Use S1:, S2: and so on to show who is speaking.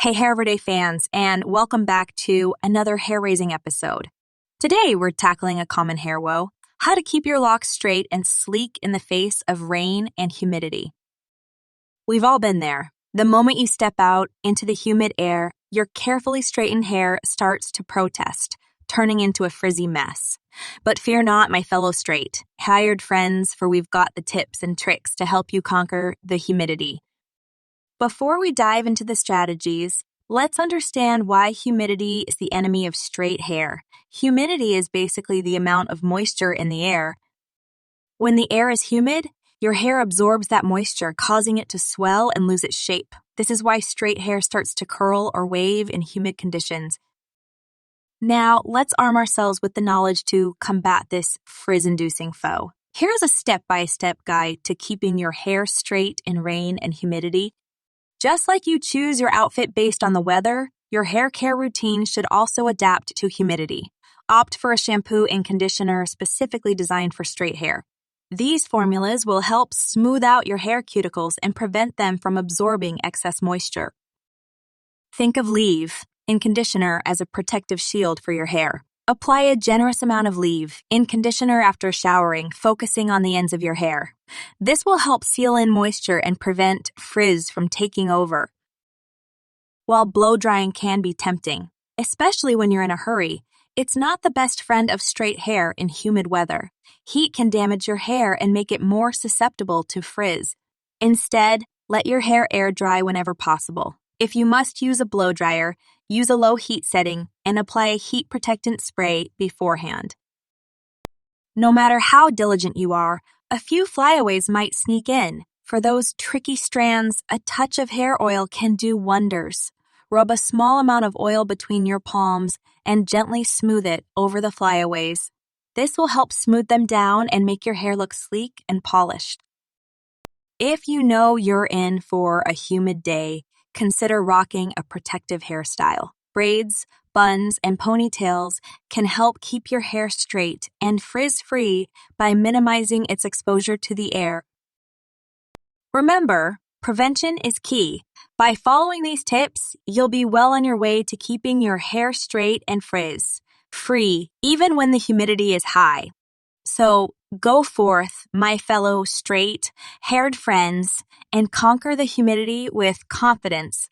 S1: Hey, Hair Everyday fans, and welcome back to another hair raising episode. Today, we're tackling a common hair woe: how to keep your locks straight and sleek in the face of rain and humidity. We've all been there. The moment you step out into the humid air, your carefully straightened hair starts to protest, turning into a frizzy mess. But fear not, my fellow straight, hired friends, for we've got the tips and tricks to help you conquer the humidity. Before we dive into the strategies, let's understand why humidity is the enemy of straight hair. Humidity is basically the amount of moisture in the air. When the air is humid, your hair absorbs that moisture, causing it to swell and lose its shape. This is why straight hair starts to curl or wave in humid conditions. Now, let's arm ourselves with the knowledge to combat this frizz-inducing foe. Here's a step-by-step guide to keeping your hair straight in rain and humidity. Just like you choose your outfit based on the weather, your hair care routine should also adapt to humidity. Opt for a shampoo and conditioner specifically designed for straight hair. These formulas will help smooth out your hair cuticles and prevent them from absorbing excess moisture. Think of leave in conditioner as a protective shield for your hair. Apply a generous amount of leave in conditioner after showering, focusing on the ends of your hair. This will help seal in moisture and prevent frizz from taking over. While blow drying can be tempting, especially when you're in a hurry, it's not the best friend of straight hair in humid weather. Heat can damage your hair and make it more susceptible to frizz. Instead, let your hair air dry whenever possible. If you must use a blow dryer, use a low heat setting and apply a heat protectant spray beforehand. No matter how diligent you are, a few flyaways might sneak in. For those tricky strands, a touch of hair oil can do wonders. Rub a small amount of oil between your palms and gently smooth it over the flyaways. This will help smooth them down and make your hair look sleek and polished. If you know you're in for a humid day, consider rocking a protective hairstyle. Braids, buns, and ponytails can help keep your hair straight and frizz-free by minimizing its exposure to the air. Remember, prevention is key. By following these tips, you'll be well on your way to keeping your hair straight and frizz-free, even when the humidity is high. So go forth, my fellow straight, haired friends, and conquer the humidity with confidence.